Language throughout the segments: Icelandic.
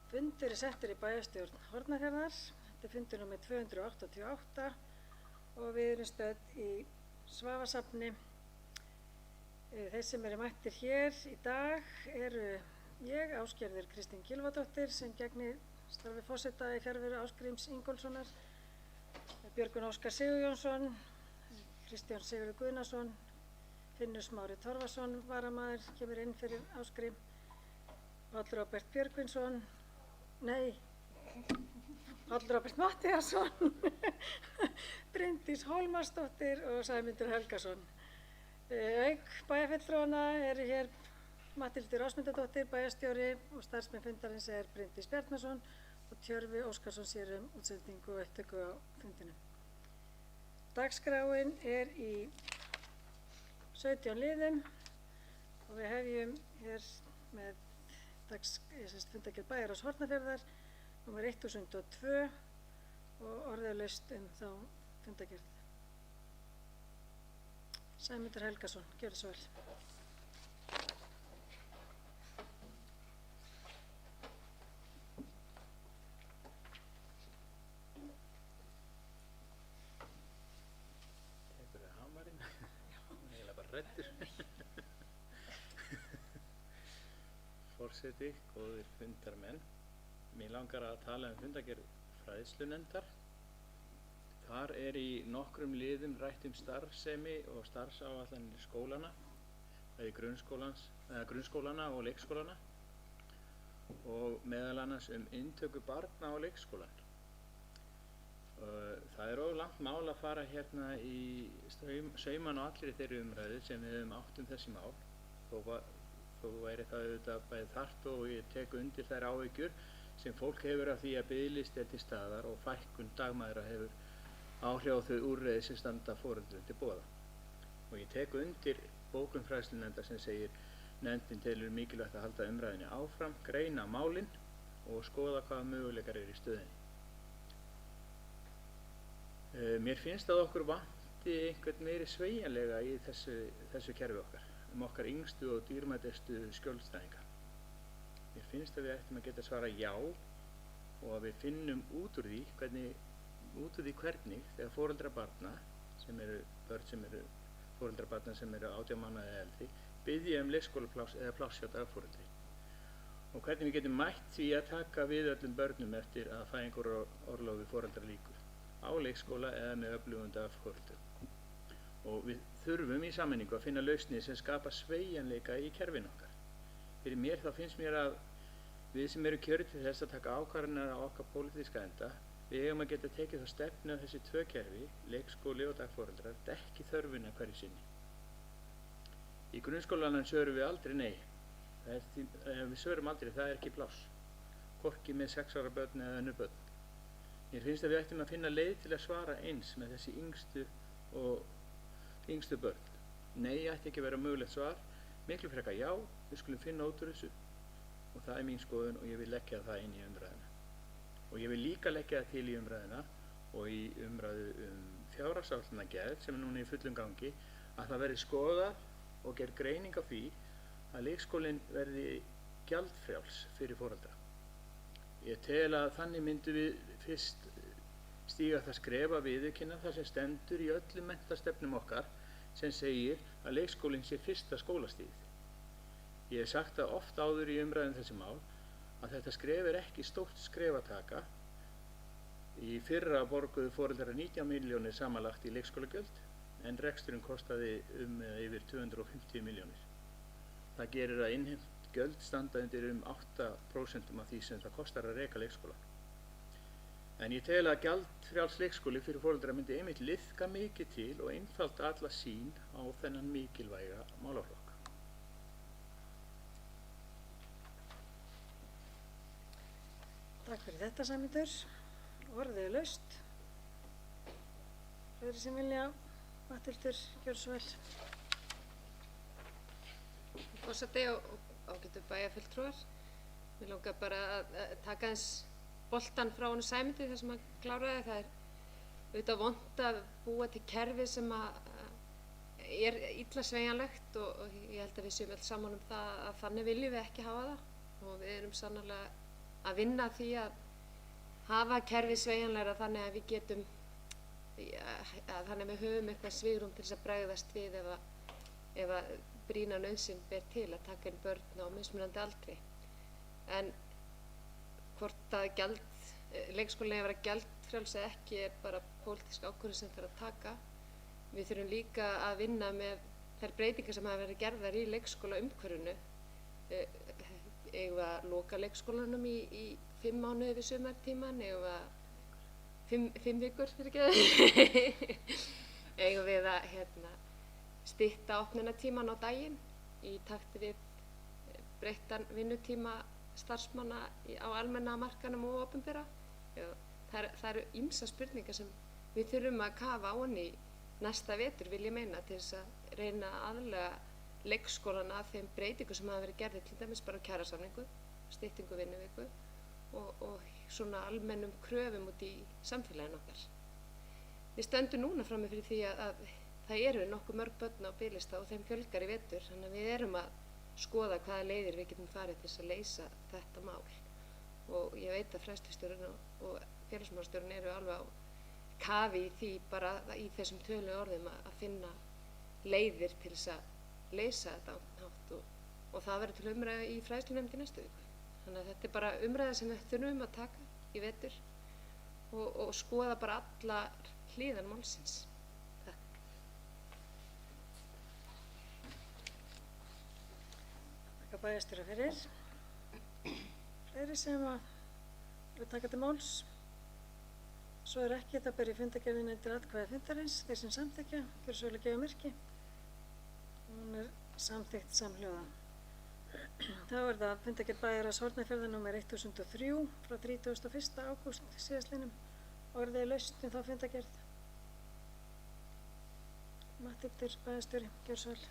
Fundur settur í bæjarstjórn Hornafjarðar. Þetta fundur númer 288 og við erum stödd í Svavasafni. Þeir sem eru mættir hér í dag eru ég, Ásgerður Kristín Gylfadóttir, sem gegnir starfi forseta í fjarveru Ásgríms Ingólfssonar, Björgvin Óskar Sigurjónsson, Kristján Sigurður Guðnason, Finnur Smári Torfason varamaður kemur inn fyrir Ásgrím, Páll Róbert Björgvinsson, Páll Róbert Matthíasson, Bryndís Hólmarsdóttir og Sæmundur Helgason. Auk bæjarfulltrúanna eru hér Matthildur Ásmundardóttir, bæjarstjóri, og starfsmenn fundarins Bryndís Bjarnason og Tjörfi Óskarsson sér útsendingu og upptöku á fundinum. Dagskráin í 17 liðum og við hefjum hér með fundargerð bæjarráðs Hornafjarðar númer 1002 og orðalaust þá fundargerð. Sæmundur Helgason, gjörðu svo vel. Tekur þið hamarinn? Hún er eiginlega bara hræddur. Forseti, góðir fundarmenn. Mig langar að tala fundargerð fræðslunefndar. Þar í nokkrum liðum rætt starfsemi og starfsáætlanir skólana, bæði grunnskólana og leikskólana, og meðal annars inntöku barna á leikskólan. Það of langt mál að fara hérna í sauman á allri þeirri umræðu sem við höfum átt þessi mál, þó væri það auðvitað bæði þarft, og ég tek undir þær áhyggjur sem fólk hefur af því að biðlisti til staðar og fækkun dagmæðra hefur áhrif á þau úrræði sem standa foreldrum til boða. Og ég tek undir bókun fræðslunefndar sem segir: nefndin telur mikilvægt að halda umræðinni áfram, greina málin og skoða hvaða möguleikar í stöðinni. Mér finnst að okkur vanti einhvern meiri sveigjanleika í þessu kerfi okkar yngstu og dýrmætustu skjólstæðinga. Mér finnst að við ættum að geta svara já, og að við finnum út úr því hvernig þegar foreldrar barna sem eru foreldrar barna sem eru 18 mánaða eða eldri biðja leikskólapláss eða pláss hjá dagforeldri, og hvernig við getum mætt því að taka við öllum börnum eftir að fæðingarorlofi foreldra lýkur á leikskóla eða með öflugum dagforeldrum. Og við þurfum í sameiningu að finna lausnir sem skapa sveigjanleika í kerfinu okkar. Fyrir mér finnst mér að við sem eru kjörið til þess að taka ákvarðanir á okkar pólitíska enda, við eigum að geta tekið þá stefnu að þessi tvö kerfi, leikskóli og dagforeldrar, dekki þörfina hverju sinni. Í grunnskólanum svörum við aldrei nei. Við svörum aldrei það ekki pláss, hvorki með 6 ára börn eða önnur börn. Mér finnst að við ættum að finna leið til að svara eins með þessi yngstu börn. Nei ætti ekki að vera mögulegt svar, miklu frekar já, við skulum finna út úr þessu, og það mín skoðun og ég vil leggja það inn í umræðuna. Og ég vil líka leggja það til í umræðuna og í umræðu fjárhagsáætlanagerð sem núna í fullum gangi, að það verði skoðað og gerð greining á því að leikskólinn verði gjaldfrjáls fyrir foreldra. Ég tel að þannig myndum við fyrst stíga það skref að viðurkenna það sem stendur í öllum menntastefnum okkar sem segir að leikskólinn sé fyrsta skólastigið. Ég hef sagt það oft áður í umræðum þessi mál að þetta skref ekki stórt skref að taka. Í fyrra borguðu foreldrar 19 milljónir samanlagt í leikskólagjöld, en reksturinn kostaði yfir 250 milljónir. Það gerir að innheimt gjöld standa undir 8% af því sem það kostar að reka leikskóla. En ég tel að gjaldfrjáls leikskóli fyrir foreldra myndi einmitt liðka mikið til og einfalda alla sýn á þennan mikilvæga málaflokk. Takk fyrir þetta, Sæmundur. Orðið laust. Fleiri sem vilja, Matthildur, gjörðu svo vel. Forseti og ágætu bæjarfulltrúar. Mig langar bara að taka aðeins boltann frá honum Sæmundi þar sem hann kláraði. Það auðvitað vont að búa til kerfi sem illa sveigjanlegt, og ég held að við séum öll saman það að þannig viljum við ekki hafa það, og við erum sannarlega að vinna að því að hafa kerfið sveigjanlegra þannig að við getum, þannig að við höfum eitthvað svigrúm til þess að bregðast við ef að brýna nauðsyn ber til að taka inn börn á mismunandi aldri. En hvort að leikskólinn eigi að vera gjaldfrjáls eða ekki er bara pólitísk ákvörðun sem þarf að taka. Við þurfum líka að vinna með þær breytingar sem hafa verið gerðar í leikskólaumhverfinu. Eigum við að loka leikskólanum í 5 mánuði við sumartíman, eigum við að 5 vikur eigum við að stytta opnunartíman á daginn í takti við breyttan vinnutíma starfsmanna á almenna markanum og opinbera. Það eru ýmsar spurningar sem við þurfum að kafa ofan í næsta vetur, vil ég meina, til þess að reyna að aðlaga leikskólana að þeim breytingum sem hafa verið gerðir, til dæmis bara kjarasamningu, styttingu vinnuviku og svona almennum kröfum út í samfélaginu okkar. Við stöndum núna frammi fyrir því að það eru nokkuð mörg börn á biðlista og þeim fjölgar í vetur, þannig að við erum að skoða hvaða leiðir við getum farið til þess að leysa þetta mál. Og ég veit að fræðslustjórinn og félagsmálastjórinn eru alveg á kafi í því bara í þessum tölu orðum að finna leiðir til þess að leysa þetta á hátt og það verður til umræðu í fræðslunefnd í næstu viku. Þannig að þetta er bara umræða sem við þurfum að taka í vetur og skoða bara allar hliðar málsins. Takk. Þakka bæjarstjóra fyrir. Fleiri sem að taka til máls? Svo er ekki, það ber í fundargerðinni undir atkvæði fundarins. Þeir sem samþykkja, gjörðu svo vel að gefa merki. Hún er samþykkt samhljóða. Þá er það fundargerð bæjarráðs Hornafjarðar nr. 1003 frá 31. ágúst síðastliðnum. Orðið er laust þá fundargerð. Matthildur bæjarstjóri, gjörðu svo vel.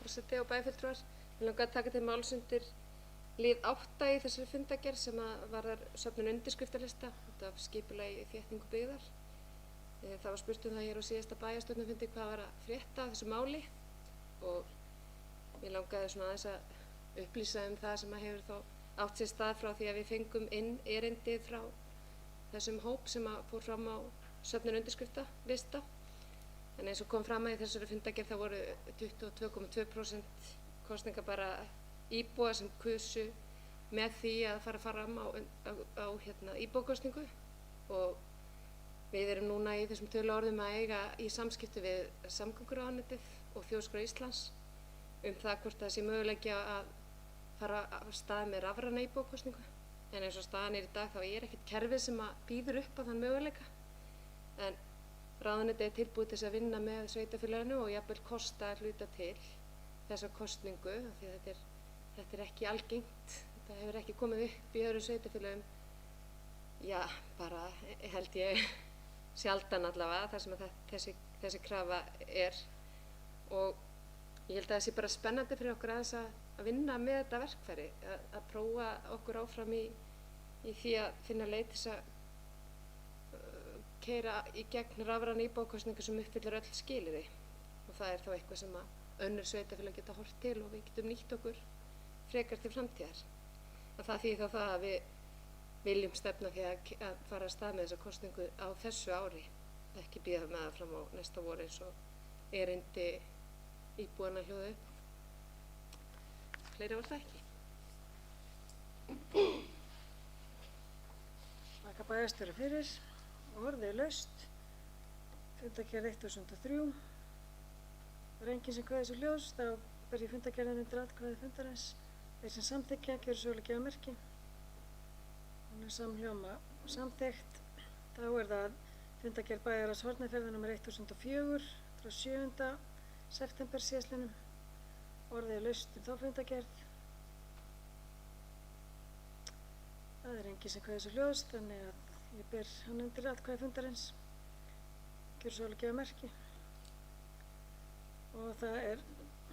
Forseti og bæjarfulltrúar, mig langar að taka til máls undir lið 8 í þessari fundargerð sem varðar söfnun undirskriftalista út af skipulagi þéttingu byggðar. Það var spurt það hér á síðasta bæjarstjórnarfundi hvað var að frétta af þessu máli og mér langaði svona aðeins að upplýsa það sem hefur þá átt sér stað frá því að við fengum inn erindið frá þessum hóp sem fór fram á söfnun undirskriftalista. En eins og kom fram að í þessari fundargerð þá voru 22,2% kosningabæra íbúa sem kusu með því að fara fram á íbúakosningu og við erum núna í þessum töluorðum að eiga í samskipti við Samgönguráðuneytið og Þjóðskrá Íslands það hvort það sé möguleiki að fara af stað með rafræna íbúakosningu. En eins og staðan er í dag þá er ekkert kerfið sem býður upp á þann möguleika. En ráðuneytið er tilbúið til þess að vinna með sveitarfélaginu og jafnvel kosta að hluta til þessa kosningu því að þetta er ekki algengt. Þetta hefur ekki komið upp í öðrum sveitarfélagum, já, bara held ég sjaldan allavega þar sem þessi krafa er og ég held að það sé bara spennandi fyrir okkur aðeins að vinna með þetta verkfæri, að prófa okkur áfram í því að finna leið til þess að keyra í gegn rafræna íbúakosningu sem uppfyllir öll skilyrði og það er þá eitthvað sem önnur sveitarfélög geta horft til og við getum nýtt okkur frekar til framtíðar. Það þýðir þá það að við viljum stefna því að fara af stað með þessa kosningu á þessu ári, ekki bíða með það fram á næsta vor eins og erindi íbúanna hljóða upp. Fleiri var það ekki. Þakka bæjarstjóra fyrir. Orðið er laust. Fundargerð 1003. Það er enginn sem kveður þessu ljós, þá ber ég fundargerðin undir atkvæði fundarins. Þeir sem samþykkja, gjörðu svo vel að gefa merki. Hún er samhljóma samþykkt. Þá er það fundargerð bæjarráðs Hornafjarðar nr. 1004 frá 7. september síðastliðnum. Orðið er laust þá fundargerð. Það er enginn sem kveður þessu ljós, þannig að ég ber hann undir atkvæði fundarins. Gjörðu svo vel að gefa merki. Og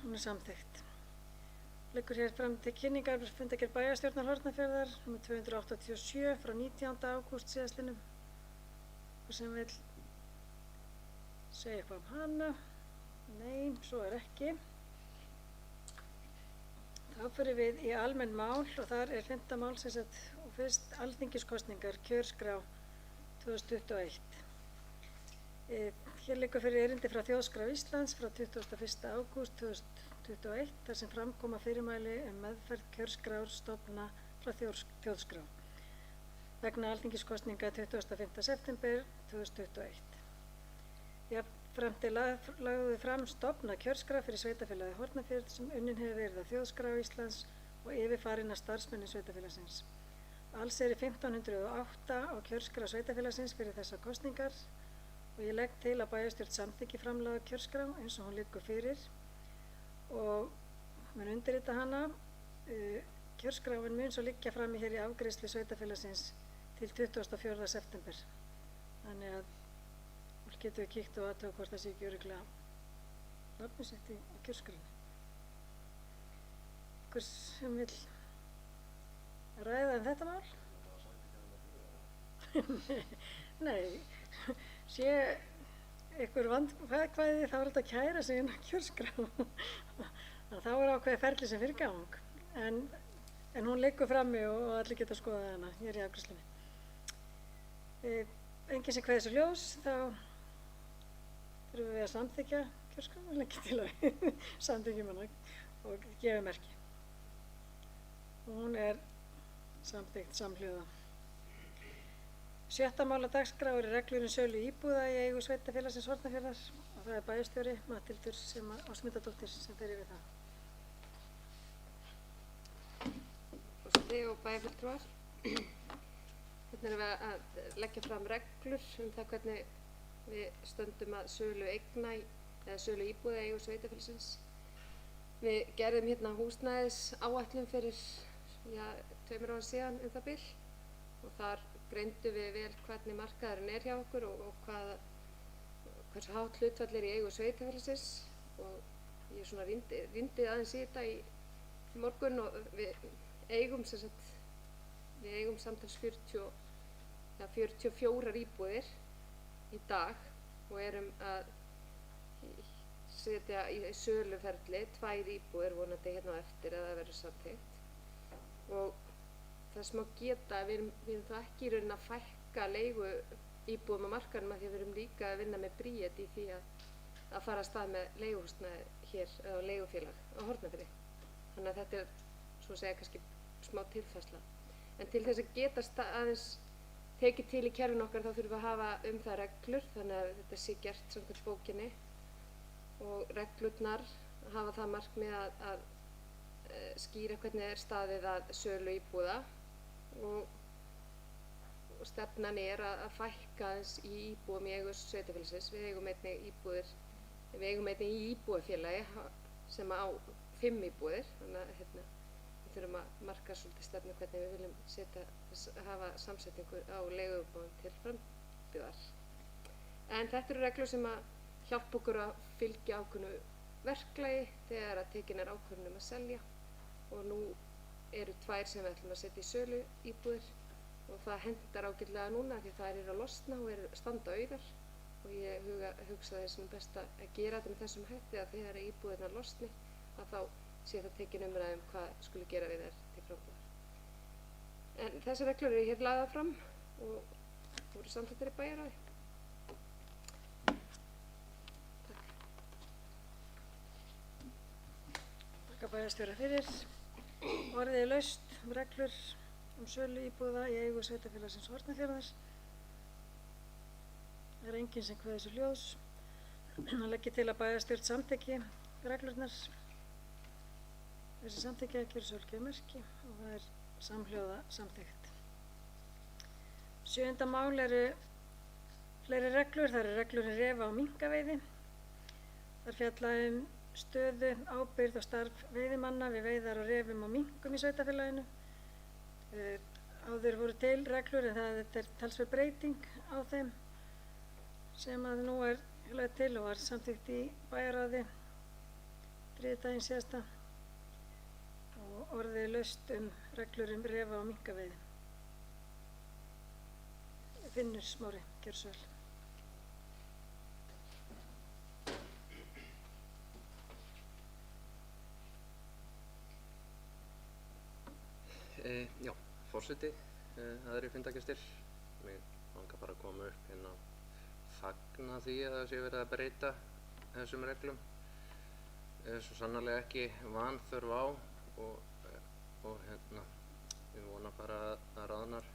hún er samþykkt. Liggur hér fram til kynningar fundargerð bæjarstjórnar Hornafjarðar nr. 287 frá 19. ágúst síðastliðnum. Og sem vil segja eitthvað hana? Nei, svo er ekki. Þá fyrir við í almenn mál og þar er 5. mál sem sagt og fyrst alþingiskosningar kjörskrá 2021. Hér liggur fyrir erindi frá Þjóðskrá Íslands frá 21. ágúst 2021 þar sem fram koma fyrirmæli meðferð kjörskrár stofna frá Þjóðskrá vegna alþingiskosninga 25. september 2021. Jafnframt lagði fram stofna kjörskrá fyrir sveitafélagið Hornafjörð sem unnin hefur verið af Þjóðskrá Íslands og yfirfarin af starfsmönnum sveitafélagsins. Alls eru 1508 á kjörskrá sveitafélagsins fyrir þessar kosningar og ég legg til að bæjarstjórn samþykki framlagða kjörskrá eins og hún liggur fyrir og mun undirrita hana. Kjörskráin mun svo liggja frammi hér í afgreiðslu sveitafélagsins til 24. september. Þannig að fólk getur við kíkt og aðtöku hvort það sé ekki örugglega nafnið sitt á kjörskráinni. Einhver sem vil ræða þetta mál? Nei, sé einhver vandkvæði þá er þetta að kæra sig inn á kjörskrá. Þá er ákveðið ferli sem fyrir gang. En hún liggur frammi og allir geta að skoða hana hér í afgreiðslunni. Enginn sem kveður svo ljós, þá þurfum við að samþykkja kjörskrá og leggja til að samþykkjum hana og gefa merki. Og hún er samþykkt samhljóða. 7. mál á dagskrá eru reglur sölu íbúða í eigu sveitafélagsins Hornafjarðar og það er bæjarstjóri Matthildur Ásmundardóttir sem fer yfir það. Forseti og bæjarfulltrúar. Hérna erum við að leggja fram reglur það hvernig við stöndum að sölu eigna eða sölu íbúða í eigu sveitafélagsins. Við gerðum hérna húsnæðisáætlun fyrir 2 ára síðan það bil og þar greindum við vel hvernig markaðurinn er hjá okkur og hversu hátt hlutfall er í eigu sveitafélagsins og ég svona rýndi aðeins í þetta í morgun og við eigum samtals 44 íbúðir í dag og erum að setja í söluferli 2 íbúðir vonandi hérna á eftir að það verður samþykkt og það sem að geta, við erum þá ekki í rauninni að fækka leigu íbúðum á markaðnum af því að við erum líka að vinna með bríet í því að fara að stað með leiguhúsnæði hér á leigufélag á Hornafirði. Þannig að þetta er svo að segja kannski smá tilfærsla. En til þess að geta aðeins tekið til í kerfinu okkar þá þurfum við að hafa það reglur þannig að þetta sé gert samkvæmt bókinni og reglurnar hafa það markmið að skýra hvernig er staðið að sölu íbúða og stefnan er að fækka aðeins í íbúðum í eigu sveitafélagsins. Við eigum einnig í íbúðafélagi sem á 5 íbúðir, þannig að við þurfum að marka svolítið stefnu hvernig við viljum hafa samsetningu á leiguíbúðum til frambúðar. En þetta eru reglur sem að hjálpa okkur að fylgja ákveðnu verklagi þegar að tekin er ákvörðun að selja og nú eru 2 sem við ætlum að setja í sölu íbúðir og það hendar ágætlega núna því þær eru að losna og standa auðar og ég hugsa þess að best að gera þetta með þessum hætti að þegar íbúðirnar losni að þá sé það tekin umræðum hvað skuli gera við þær til frambúðar. En þessar reglur eru hér lagðar fram og voru samþykktar í bæjarráði. Takk bæjarstjóra fyrir. Orðið er laust reglur sölu íbúða í eigu sveitafélagsins Hornafjarðar. Það er enginn sem kveður svo ljós. Það leggir til að bæjarstjórn samþykki reglurnar. Þessi samþykki að gera svolítið merki og það er samhljóða samþykkt. 7. mál eru fleiri reglur. Það eru reglur refa og minkaveiði. Það fjalla stöðu, ábyrgð og starf veiðimanna við veiðar og refum og minkum í sveitafélaginu. Áður voru til reglur en það er talsverð breyting á þeim sem að nú er lögð til og var samþykkt í bæjarráði þriðjudaginn síðasta og orðið er laust reglur refa og minkaveiði. Finnur Smári, gjörðu svo vel. forseti, aðrir fundargestir. Mig langar bara að koma upp hérna og fagna því að það sé verið að breyta þessum reglum. Svo sannarlega ekki vanþörf á og hérna, ég vona bara að ráðnar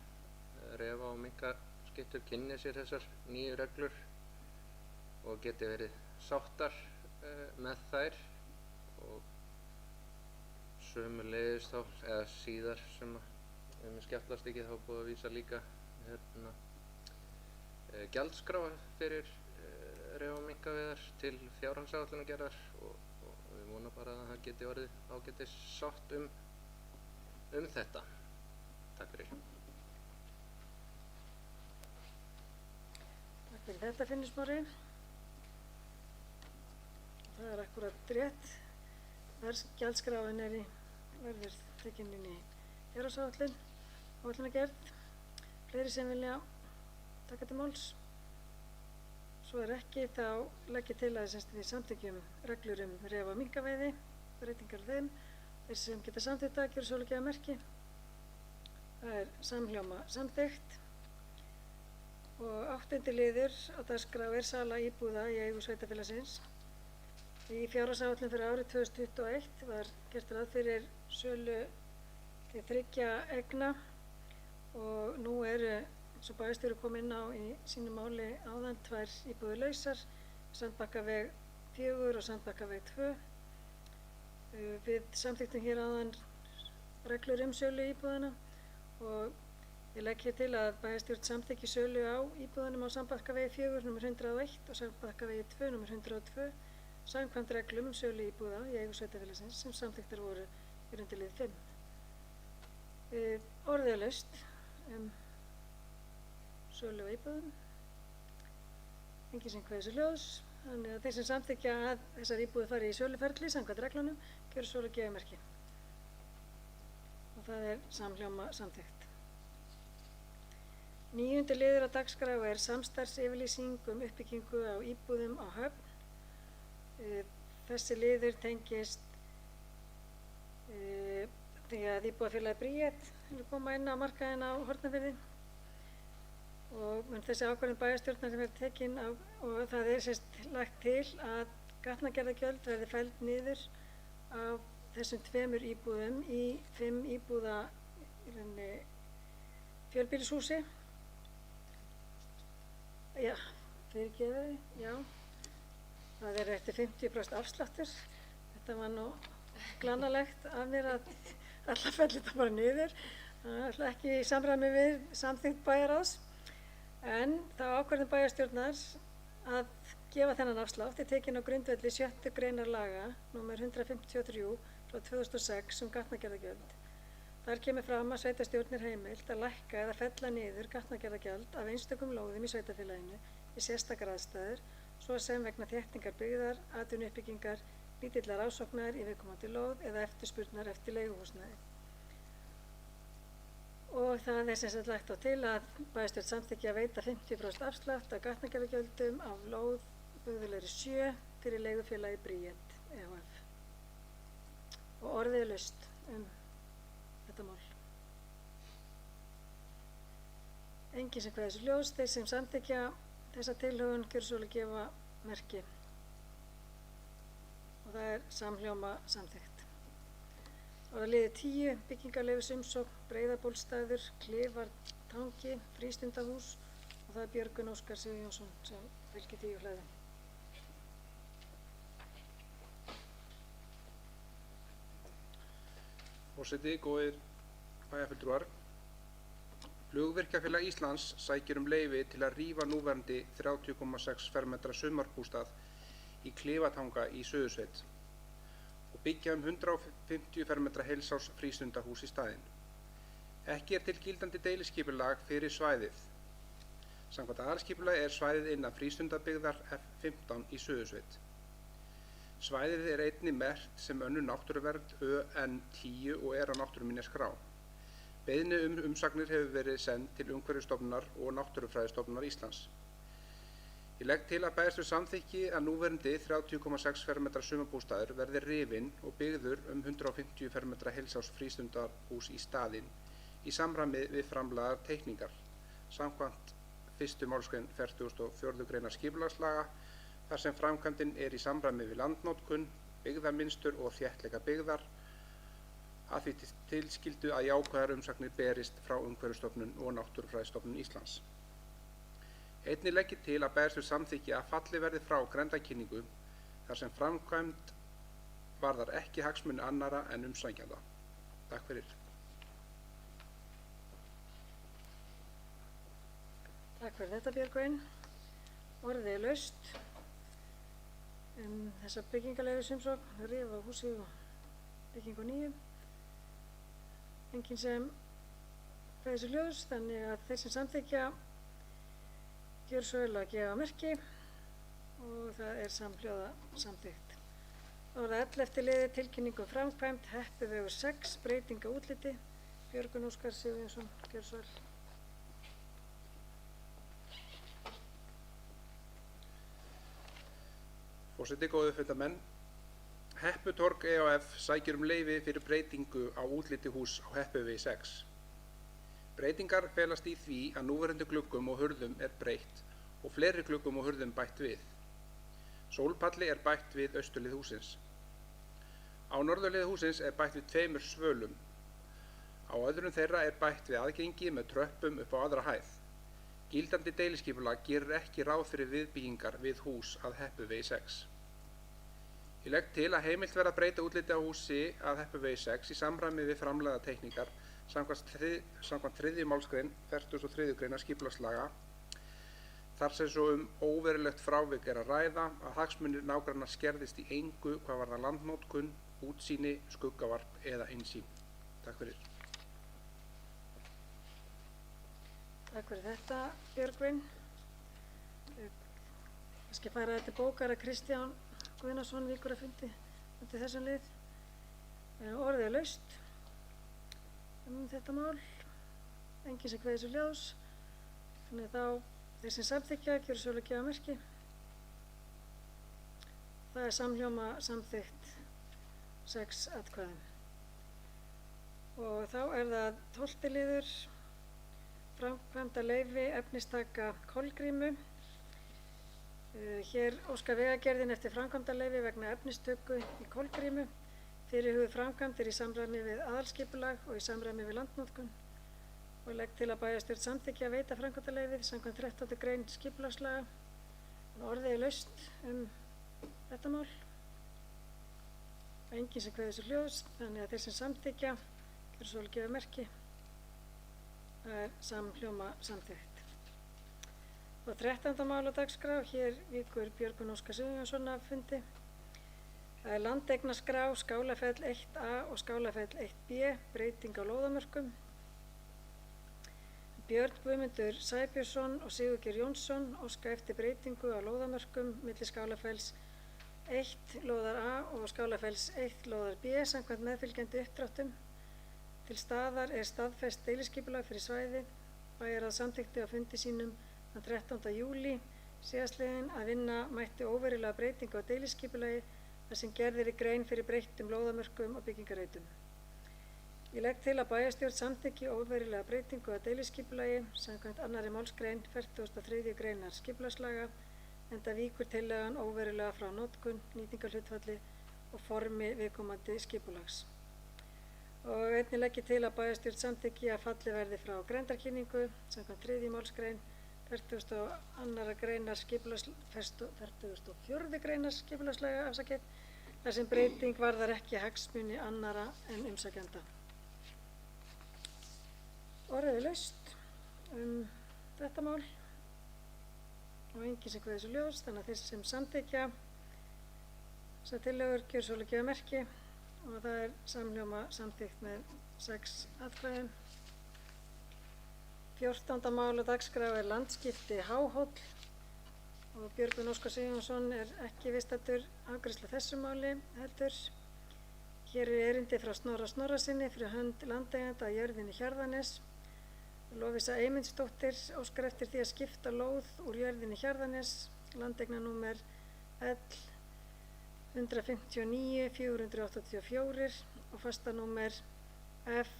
refa og minkaskyttur kynni sér þessar nýju reglur og geti verið sáttar með þær og sömuleiðis þá, eða síðar sem að skjallast ekki, þá búið að vísa líka hérna, gjaldskrá fyrir ref- og minkaveiðar til fjárhagsáætlunargerðar og við vonum bara að það geti orðið ágætis sátt um þetta. Takk fyrir. Takk fyrir þetta, Finnur Smári. Það er akkúrat rétt. Gjaldskráin verður tekin inn í fjárhagsáætlun, áætlunargerð. Fleiri sem vilja taka til máls. Svo er ekki, þá legg ég til að við samþykkjum reglur ref- og minkaveiði, breytingar á þeim. Þeir sem geta samþykkt það gjöra svo gefa merki. Það er samhljóma samþykkt. Og 8. liður á dagskrá er sala íbúða í eigu sveitarfélagsins. Í fjárhagsáætlun fyrir árið 2021 var gert ráð fyrir sölu til 3 eigna og nú eru, eins og bæjarstjóri kom inn á í sínu máli áðan, 2 íbúðir lausar, Sandbakkaveg 4 og Sandbakkaveg 2. Við samþykktum hér áðan reglur sölu íbúðana og ég legg hér til að bæjarstjórn samþykki sölu á íbúðunum á Sandbakkavegi 4 nr. 101 og Sandbakkavegi 2 nr. 102 samkvæmt reglum sölu íbúða í eigu sveitarfélagsins sem samþykktar voru í undirlið 5. Orðalaust sölu á íbúðum. Enginn sem kveður sér hljóðs. Þannig að þeir sem samþykkja að þessar íbúðir fari í söluferli samkvæmt reglunum gjöra svo gefa merki. Og það er samhljóma samþykkt. 9. liður á dagskrá er samstarfsyfirlýsing uppbyggingu á íbúðum á Höfn. Þessi liður tengist því að íbúðafélagið Bríet koma inn á markaðinn á Hornafirði og þessi ákvörðun bæjarstjórnar sem er tekin á, og það er lagt til að gatnagerðargjöld verði felld niður á þessum 2 íbúðum í 5 íbúða fjölbýlishúsi. Já, fyrirgefið, já. Það er eftir 50% afsláttur. Þetta var nú glannalegt af mér að alla felli þetta bara niður. Það er ekki í samræmi við samþykkt bæjarráðs. En þá ákvörðun bæjarstjórnar að gefa þennan afslátt er tekin á grundvelli 6. greinar laga nr. 153 frá 2006 gatnagerðargjöld. Þar kemur fram að sveitarstjórn er heimilt að lækka eða fella niður gatnagerðargjald af einstökum lóðum í sveitarfélaginu í sérstakar aðstæður, svo sem vegna þéttingar byggðar, atvinnuuppbyggingar, lítillar ásóknar í viðkomandi lóð eða eftirspurnar eftir leiguhúsnæði. Og það er lagt á til að bæjarstjórn samþykki að veita 50% afslátt af gatnagerðargjöldum af lóð byggðarlegri 7 fyrir leigufélagi Bríet e.h.f. Og orðið er laust þetta mál. Enginn sem kveður sér hljóðs. Þeir sem samþykkja þessa tilhögun gjöra svo gefa merki og það er samhljóma samþykkt. Liður 10, byggingarleyfisumsókn, Breiðabólsstaður, Klifartangi, frístundahús og það er Björgun Óskar Sigurjónsson sem fylgir því úr hlaði. Forseti, góðir bæjarfulltrúar. Flugvirkjafélag Íslands sækir leyfi til að rífa núverandi 30,6 fermetra sumarbústað í Klifatanga í Suðursveit og byggja 150 fermetra heilsárs frístundahús í staðinn. Ekki er til gildandi deiliskipulag fyrir svæðið. Samkvæmt aðalskipulagi er svæðið innan frístundabyggðar F15 í Suðursveit. Svæðið er einnig merkt sem önnur náttúruvernd ÖN10 og er á náttúruminjaskrá. Beiðni umsagnir hefur verið send til Umhverfisstofnunar og Náttúrufræðistofnunar Íslands. Ég legg til að bæjarstjórn samþykki að núverandi 30,6 fermetra sumarbústaður verði rifinn og byggður 150 fermetra heilsárs frístundahús í staðinn í samræmi við framlagðar teikningar samkvæmt 1. málsgrein 44. greinar skipulagslaga þar sem framkvæmdin í samræmi við landnotkun, byggðamynstur og þéttleika byggðar að því tilskildu að jákvæðar umsagnir berist frá Umhverfisstofnun og Náttúrufræðistofnun Íslands. Einnig legg ég til að berist við samþykki að fallið verði frá grenndarkynningu þar sem framkvæmd varðar ekki hagsmuni annarra en umsækjanda. Takk fyrir. Takk fyrir þetta, Björgvin. Orðið er laust þessa byggingarleyfisumsókn, rifa húsi og byggingu á nýju. Enginn sem kveður sér ljós, þannig að þeir sem samþykkja gjör svo vel að gefa merki og það er samhljóða samþykkt. Þá er það 11. liður tilkynningu framkvæmd Heppuvegur 6, breyting á útliti. Björgvin Óskar Sigurjónsson, gjör svo vel. Forseti, góðir fundarmenn. Hepputorg e.h.f. sækir leyfi fyrir breytingu á útliti hús á Heppuvegi 6. Breytingar felast í því að núverandi gluggum og hurðum er breytt og fleiri gluggum og hurðum bætt við. Sólpalli er bætt við austurhlið hússins. Á norðurhlið hússins er bætt við 2 svölum. Á öðrum þeirra er bætt við aðgengi með tröppum upp á aðra hæð. Gildandi deiliskipulag gerir ekki ráð fyrir viðbyggingar við hús að Heppuvegi 6. Ég legg til að heimilt verði að breyta útliti á húsi að Heppuvegi 6 í samræmi við framlagðar teikningar samkvæmt 3. málsgrein 43. greinar skipulagslaga þar sem svo óverulegt frávik er að ræða að hagsmunir nágranna skerðist í engu hvað varðar landnotkun, útsýni, skuggavarp eða innsýn. Takk fyrir. Takk fyrir þetta, Björgvin. Ég skal færa þetta bókar að Kristján Guðnason víkur að fundi undir þessum lið. Orðið er laust þetta mál. Enginn sem kveður sér ljós. Þannig þá þeir sem samþykkja gjöra svo vel að gefa merki. Það er samhljóma samþykkt 6 atkvæðum. Og þá er það 12. liður. Framkvæmda leyfi efnistaka kolgrímu. Hér óskar Vegagerðin eftir framkvæmda leyfi vegna efnistöku í kolgrímu. Fyrirhuguð framkvæmd í samræmi við aðalskipulag og í samræmi við landnotkun og legg til að bæjarstjórn samþykki að veita framkvæmda leyfið samkvæmt 13. grein skipulagslaga. Orðið er laust þetta mál. Enginn sem kveður sér ljós, þannig að þeir sem samþykkja gjörðu svo vel að gefa merki. Það er samhljóma samþykkt. Og 13. mál á dagskrá, hér víkur Björgvin Óskar Sigurjónsson af fundi. Það er landeignaskrá Skálafell 1A og Skálafell 1B, breyting á lóðamörkum. Björn Guðmundur Sæbjörnsson og Sigurgeir Jónsson óska eftir breytingu á lóðamörkum milli Skálafells 1 lóðar A og Skálafells 1 lóðar B samkvæmt meðfylgjandi uppdráttum. Til staðar er staðfest deiliskipulag fyrir svæði. Bæjarráð samþykkti á fundi sínum þann 13. júlí síðastliðinn að vinna mætti óverulega breytingu á deiliskipulagi þar sem gerð grein fyrir breyttum lóðamörkum og byggingarreitum. Ég legg til að bæjarstjórn samþykki óverulega breytingu á deiliskipulagi samkvæmt 2. málsgrein 43. greinar skipulagslaga enda víkur tillagan óverulega frá notkun, nýtingarhlutfalli og formi viðkomandi skipulags. Og einnig legg ég til að bæjarstjórn samþykki að falli verði frá grenndarkynningu samkvæmt 3. málsgrein 42. greinar skipulagslaga þar sem breyting varðar ekki hagsmuni annarra en umsækjanda. Orðið er laust þetta mál og enginn sem kveður sér ljós, þannig að þeir sem samþykkja þessar tillögur gjörðu svo vel að gefa merki og það er samhljóma samþykkt með 6 atkvæðum. 14. mál á dagskrá er landskipti Háhóll og Björgvin Óskar Sigurjónsson er ekki viðstaddur afgreiðslu þessu máli heldur. Hér er erindi frá Snorra Snorrasyni fyrir hönd landeiganda að jörðinni Hjarðarnes. Lovísa Eymundsdóttir óskar eftir því að skipta lóð úr jörðinni Hjarðarnes, landeignanúmer L 159 484 og fastanúmer F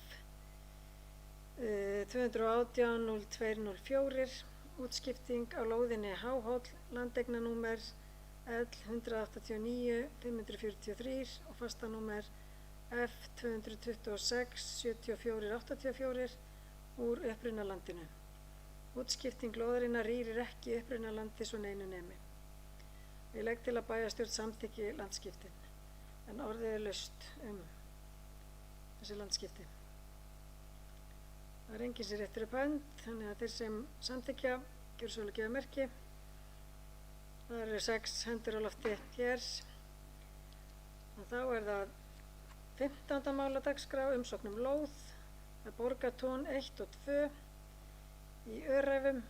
218-0204, útskipting á lóðinni Háhóll, landeignanúmer L189-543 og fastanúmer F226-7484 úr upprunalandinu. Útskipting lóðarinnar rýrir ekki upprunalandi svo neinu nemi. Ég legg til að bæjarstjórn samþykki landskiptin, en orðið er laust þessi landskipti. Það er enginn sem réttir upp hönd, þannig að þeir sem samþykkja gjöra svo að gefa merki. Það eru 6 hendur á lofti hér. Og þá er það 15. mál á dagskrá, umsókn lóð. Það er Borgartún 1 og 2 í Öræfum.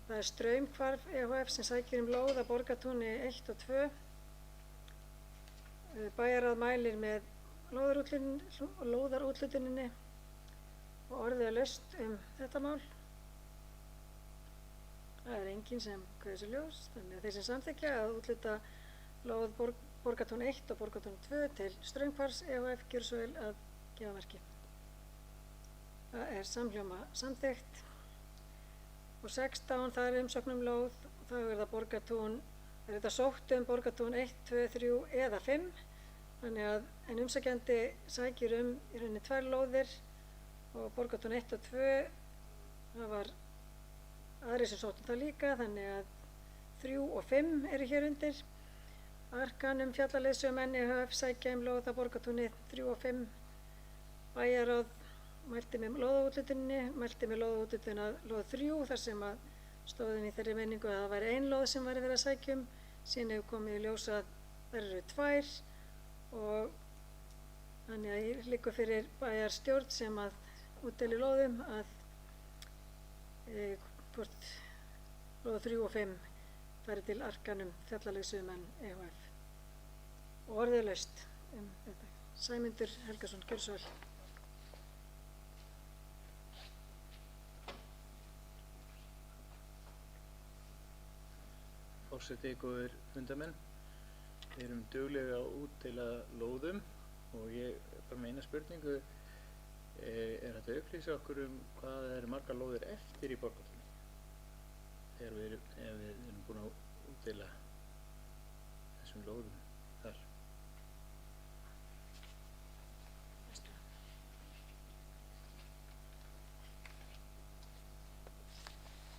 Það er Straumhvarf EHF sem sækir lóð að Borgartúni 1 og 2. Bæjarráð mælir með lóðarúthlutuninni og orðið er laust þetta mál. Það er enginn sem kveður sér ljós, þannig að þeir sem samþykkja að úthluta lóð Borgartún 1 og Borgartún 2 til Straumhvarfs EHF gjör svo vel að gefa merki. Það er samhljóma samþykkt. Og 16, það er umsókn lóð, þá er það Borgartún, er þetta sótt Borgartún 1, 2, 3 eða 5, þannig að en umsækjandi sækir í rauninni 2 lóðir og Borgartún 1 og 2, það var aðrir sem sóttu það líka, þannig að 3 og 5 eru hér undir. Arkanum fjallaleiðsögumenn EHF sækja lóð að Borgartúni 3 og 5. Bæjarráð mælti með lóðaúthlutuninni, mælti með lóðaúthlutun að lóð 3 þar sem að stóðin í þeirri menningu að það væri 1 lóð sem væri verið að sækjum. Síðan hefur komið í ljós að þær eru 2 og þannig að ég liggur fyrir bæjarstjórn sem að útdeilir lóðum að hvort lóð 3 og 5 fari til Arkanum fjallaleiðsögumenn EHF. Og orðið er laust þetta. Sæmundur Helgason, gjörðu svo vel. Forseti, góðir fundamenn. Við erum duglega að útdeila lóðum og ég bara með eina spurningu. Er þetta upplýsa okkur hvað eru margar lóðir eftir í Borgartúni? Ef við erum búin að útdeila þessum lóðum þar.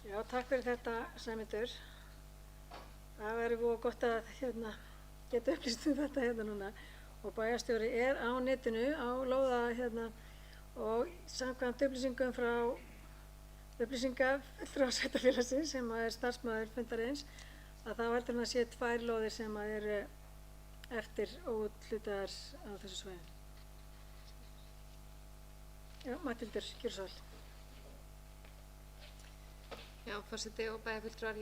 Já, takk fyrir þetta, Sæmundur. Það verður búið gott að geta upplýst þetta núna. Og bæjarstjóri er á netinu, á lóða og samkvæmt upplýsingum frá upplýsingafulltrúa sveitarfélagsins sem er starfsmaður fundarins, að þá heldur hann að sé 2 lóðir sem eru eftir óúthlutaðar á þessu svæði. Já, Mathildur, gjörðu svo vel. Já, forseti og bæjarfulltrúar,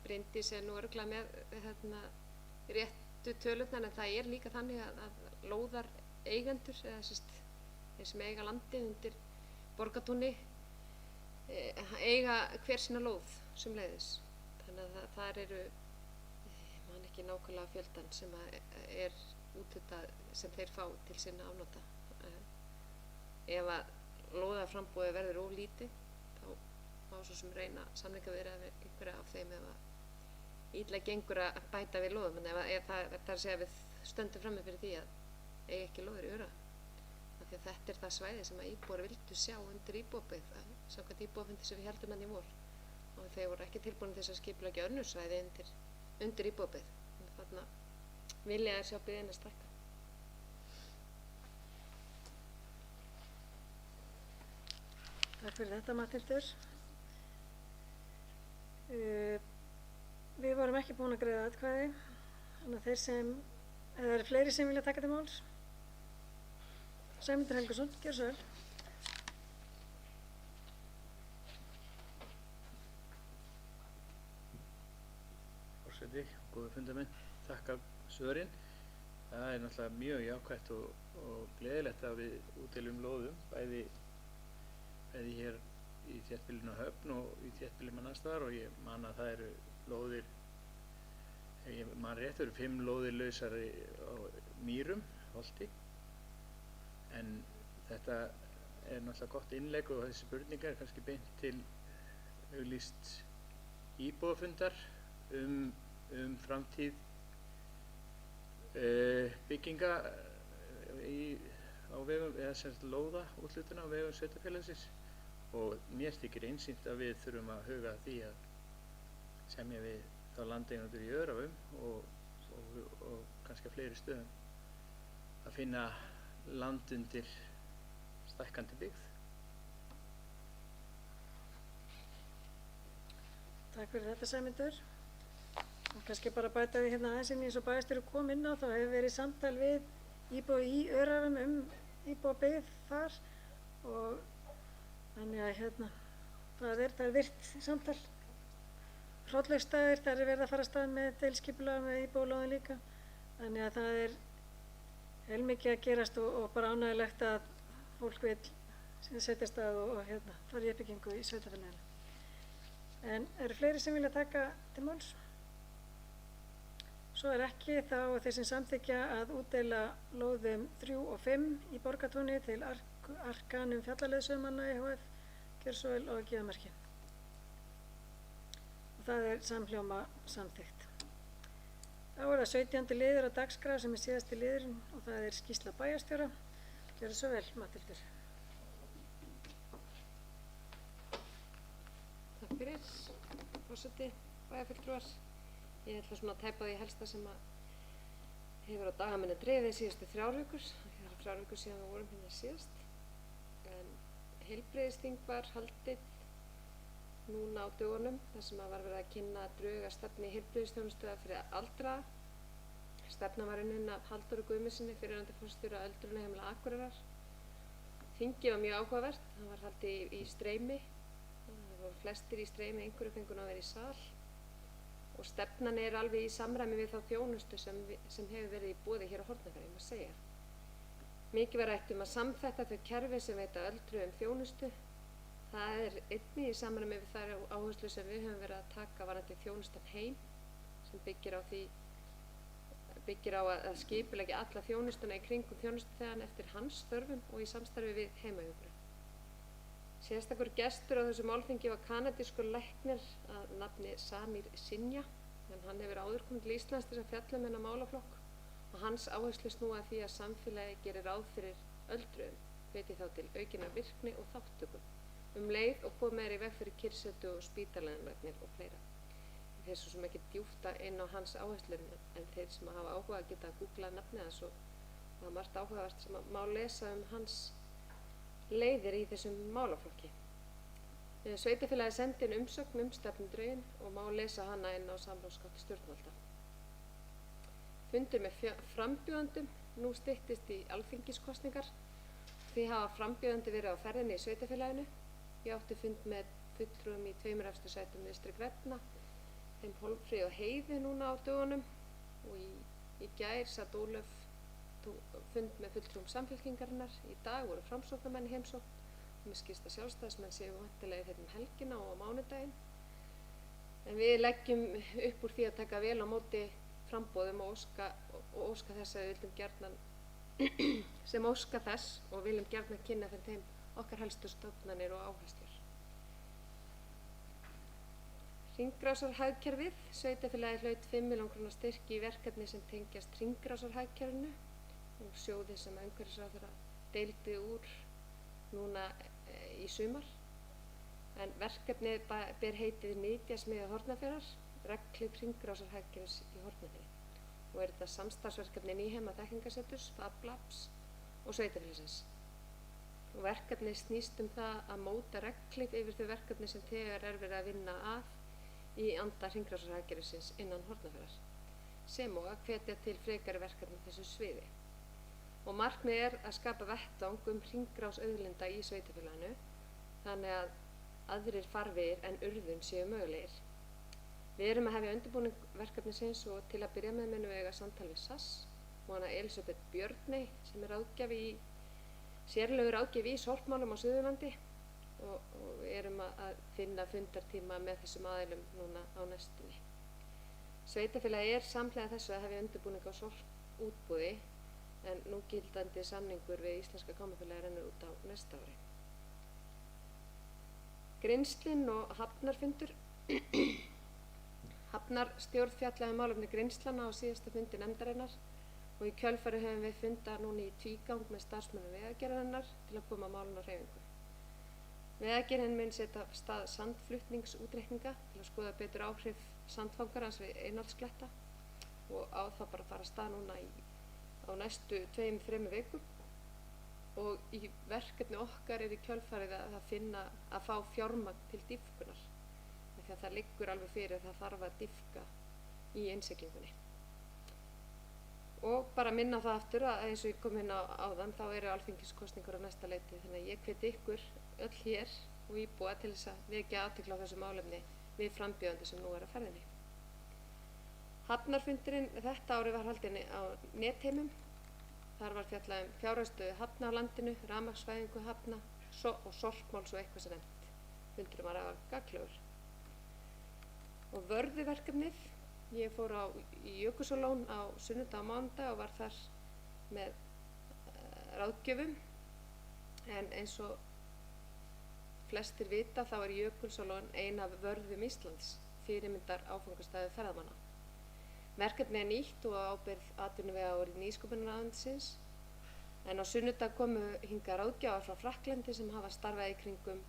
Bryndís er nú örugglega með réttu tölurnar, en það er líka þannig að lóðar eigendur, eða þeir sem eiga landið undir Borgartúni, eiga hver sína lóð sömuleiðis. Þannig að þar eru, ég man ekki nákvæmlega fjöldan sem er úthlutað sem þeir fá til sinna afnota. Ef að lóðaframboðið verður of lítið, þá má svo sem reyna samningaviðræði við einhverja af þeim ef að illa gengur að bæta við lóðum. En ef það er að segja að við stöndum frammi fyrir því að eiga ekki lóðir í Öræfum. Af því að þetta er það svæði sem að íbúar vildu sjá undir íbúabyggð, samkvæmt íbúafundi sem við heldum í vor. Og þeir voru ekki tilbúin til þess að skipuleggja önnur svæði undir íbúabyggð. Þarna vilja þær sjá byggðina stækka. Takk fyrir þetta, Mathildur. Við vorum ekki búin að greiða atkvæði, þannig að eða það eru fleiri sem vilja taka til máls. Sæmundur Helgason, gjörðu svo vel. Forseti, góðir fundamenn, þakka svörin. Það er náttúrulega mjög jákvætt og gleðilegt að við útdeilum lóðum, bæði hér í þéttbýlinu Höfn og í þéttbýlinu annars staðar, og ég man að það eru lóðir, ég man rétt, eru 5 lóðir lausar á Mýrum, Holti, en þetta er náttúrulega gott innlegg og þessi spurning er kannski beint til auglýst íbúafundar framtíð bygginga á vegum, eða sem sagt lóða úthlutuna á vegum sveitarfélagsins, og mér þykir einsýnt að við þurfum að huga að því að semja við þá landeigendur í Öræfum og kannski á fleiri stöðum að finna land undir stækkandi byggð. Takk fyrir þetta, Sæmundur. Og kannski bara bæta við hérna aðeins inn eins og bæjarstjóri kom inn á, þá hefur verið samtal við íbúa í Öræfum íbúabyggð þar, og þannig að það er virkt samtal. Hrollaugstaðir, þar er verið að fara af stað með deiliskipulag með íbúalóðum líka, þannig að það er heilmikið að gerast og bara ánægjulegt að fólk vil setjast að og fara í uppbyggingu í sveitarfélaginu. En eru fleiri sem vilja taka til máls? Svo er ekki, þá þeir sem samþykkja að útdeila lóðum 3 og 5 í Borgartúni til Arkanum fjallaleiðsögumanna EHF, gjör svo vel og gefa merki. Og það er samhljóma samþykkt. Þá er það 17. liður á dagskrá sem er síðasti liðurinn og það er skýrsla bæjarstjóra. Gjörðu svo vel, Mathildur. Takk fyrir, forseti, bæjarfulltrúar. Ég ætla svona að tæpa því helsta sem að hefur á dagaminni dreifið síðustu 3 vikur. Það er 3 vikur síðan við vorum hérna síðast. En heilbrigðisþing var haldið núna á dögunum, þar sem að var verið að kynna drög að stefnu í heilbrigðisþjónustu fyrir aldraða. Stefnan var unnin af Halldóru Guðmundssyni, fyrrverandi forstjóra öldrunarheimila Akureyrar. Þingið var mjög áhugavert, það var haldið í streymi. Það voru flestir í streymi, einhverju fengun að vera í sal. Og stefnan er alveg í samræmi við þá þjónustu sem hefur verið í boði hér á Hornafirði, má segja. Mikið var rætt að samþætta þau kerfi sem veita öldruðum þjónustu. Það er einnig í samræmi við þær áherslu sem við höfum verið að taka varðandi þjónustan heim, sem byggir á að skipuleggja alla þjónustuna í kringum þjónustuþegann eftir hans þörfum og í samstarfi við heimahjúkrun. Sérstakur gestur á þessu málþingi var kanadískur læknir að nafni Samir Sinja, en hann hefur áður komið til Íslands til að fjalla um þennan málaflokk og hans áherslu snúa að því að samfélagi gerir ráð fyrir öldruðum, hvetji þá til aukinnar virkni og þátttöku, leið og komið í veg fyrir kyrrsetu og spítalinnlagnir og fleira. Ég fer svo sem ekki djúpt inn á hans áherslur, en þeir sem hafa áhuga að geta að googla nafnið hans og það er margt áhugavert sem má lesa hans leiðir í þessum málaflokki. Sveitarfélagið sendi inn umsögn stefnudrögin og má lesa hana inn á samráðsgátt stjórnvalda. Fundur með frambjóðendum, nú styttist í alþingiskosningar. Því hafa frambjóðendur verið á ferðinni í sveitarfélaginu. Ég átti fund með fulltrúum í 2 efstu sætum Vinstri grænna, þeim Hólmfríði og Heiði núna á dögunum, og í gær satt Ólöf fund með fulltrúum Samfylkingarinnar. Í dag voru Framsóknarmenn í heimsókn og mér skilst að Sjálfstæðismenn séu væntanlega hérna helgina og á mánudaginn. En við leggjum upp úr því að taka vel á móti framboðum og óska þess að við viljum gjarnan sem óska þess og viljum gjarnan kynna fyrir þeim okkar helstu stofnanir og áherslur. Hringrásarhagkerfið. Sveitarfélagið hlaut 5 milljóna króna styrk í verkefni sem tengjast hringrásarhagkerfinu og sjóði sem umhverfisráðherra deildi úr núna í sumar. En verkefnið ber heitið Nytjasmiðja Hornafjarðar, regnhlíf hringrásarhagkerfis í Hornafirði, og er þetta samstarfsverkefni Nýheima þekkingarseturs, Fab Labs og sveitarfélagsins. Og verkefnið snýst það að móta regnhlíf yfir þau verkefni sem þegar er verið að vinna að í anda hringrásarhagkerfisins innan Hornafjarðar, sem og að hvetja til frekari verkefni þessu sviði. Og markmið er að skapa vettvang hringrás auðlinda í sveitarfélaginu, þannig að aðrir farvegir en urðun séu mögulegir. Við erum að hefja undirbúning verkefnisins og til að byrja með munum við eiga samtal við SAS og hana Elisabeth Björney sem er sérlegur ráðgjafi í sorpmálum á Suðurlandi og erum að finna fundartíma með þessum aðilum núna á næstunni. Sveitarfélagi er samhliða þessu að hefja undirbúning á sorpútboði en núgildandi samningur við Íslenska gámafélagið rennur út á næsta ári. Grynnslin og hafnarfundur. Hafnarstjórn fjallaði um málefni Grynnslana á síðasta fundi nefndarinnar og í kjölfarið höfum við fundað núna í tvígang með starfsmönnum Vegagerðarinnar til að koma málun á hreyfingu. Vegagerðin mun setja af stað sandflutningsútreikninga til að skoða betur áhrif sandfangarans við Einholtskletta og á það bara að fara af stað núna á næstu 2-3 vikum. Og í verkefni okkar í kjölfarið að fá fjármagn til dýpkunar. Því að það liggur alveg fyrir að það þarf að dýpka í innsiglingunni. Og bara minna það aftur að eins og ég kom inn á áðan þá eru alþingiskosningur á næsta leyti, þannig að ég hvet ykkur öll hér og íbúa til þess að vekja athygli á þessu málefni við frambjóðendur sem nú eru að ferðinni. Hafnarfundurinn þetta árið var haldinn á netheimum. Þar var fjallað fjárhagsstöðu hafna á landinu, rafmagnsvæðingu hafna og sorpmáls og eitthvað sem nefnt. Fundurinn var afar gagnlegur. Og vörðuverkefnið, ég fór í Jökulsárlón á sunnudag og mánudag og var þar með ráðgjöfum, en eins og flestir vita þá er Jökulsárlón ein af vörðum Íslands, fyrirmyndar áfangastæði ferðamanna. Verkefnið er nýtt og á ábyrgð atvinnuvega og nýsköpunarráðuneytisins, en á sunnudag komu hingað ráðgjafar frá Frakklandi sem hafa starfað í kringum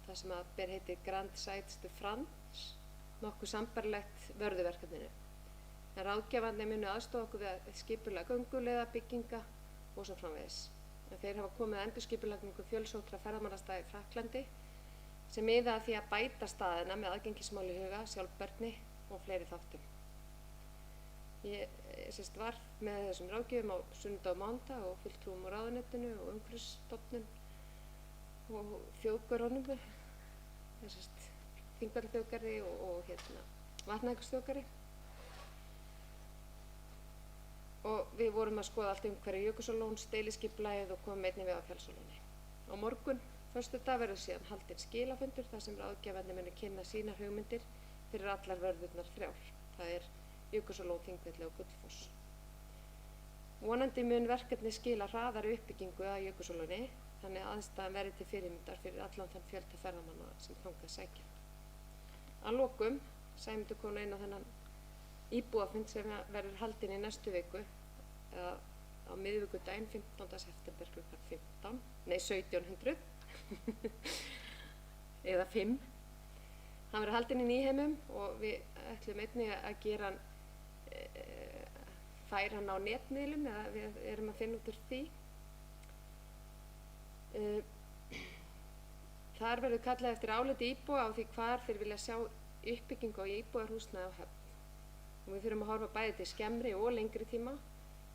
það sem að ber heiti Grand Sites de France, nokkuð sambærilegt vörðuverkefninu. En ráðgjafarnir munu aðstoða okkur við að skipulega gönguleiða, bygginga og svo framvegis. En þeir hafa komið að endurskipulagningu fjölsóttra ferðamannastaða í Frakklandi sem miða að því að bæta staðina með aðgengismál í huga, sjálfbærni og fleiri þáttum. Ég var með þessum ráðgjöfum á sunnudag og mánudag og fulltrúum úr ráðuneytinu og umhverfisstofnun og þjóðgörunum, Þingvallaþjóðgarði og Vatnajökulsþjóðgarði. Og við vorum að skoða allt umhverfi Jökulsárlóns, deiliskipulagið og komum einnig við á Fjallsárlóni. Á morgun, föstudag, verður síðan haldinn skilafundur þar sem ráðgjafarnir munu kynna sínar hugmyndir fyrir allar vörðurnar 3. Það er Jökulsárlón, Þingvelli og Gullfoss. Vonandi mun verkefni skila hraðari uppbyggingu að Jökulsárlóni, þannig að aðstæðan verði til fyrirmyndar fyrir allan þann fjölda ferðamanna sem þangað sækja. Að lokum, Sæmundur kom inn á þennan íbúafund sem verður haldinn í næstu viku, á miðvikudaginn 15. september kl. 1700 eða 5. Hann verður haldinn í Nýheimum og við ætlum einnig að gera hann, færa hann á netmiðlum, eða við erum að finna út úr því. Þar verður kallað eftir áliti íbúa á því hvar þeir vilja sjá uppbyggingu á íbúðarhúsnæði á Höfn. Og við þurfum að horfa bæði til skemmri og lengri tíma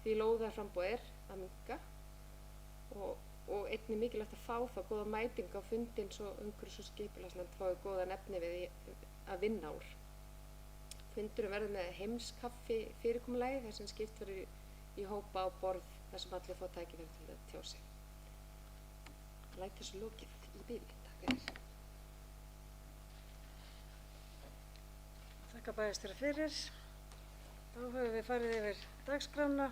því lóðarframboð er að minnka og einnig mikilvægt að fá þá góða mætingu á fundinn svo umhverfis- og skipulagsnefnd fái góðan efni við að vinna úr. Fundurinn verður með heimskaffi fyrirkomulagi þar sem skipt verður í hópa á borð þar sem allir fá tækifæri til að tjá sig. Læt þessu lokið í bili. Takk fyrir. Þakka bæjarstjóra fyrir. Þá höfum við farið yfir dagskrána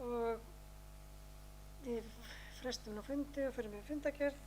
og við frestum nú fundi og fyrir með fundagerð.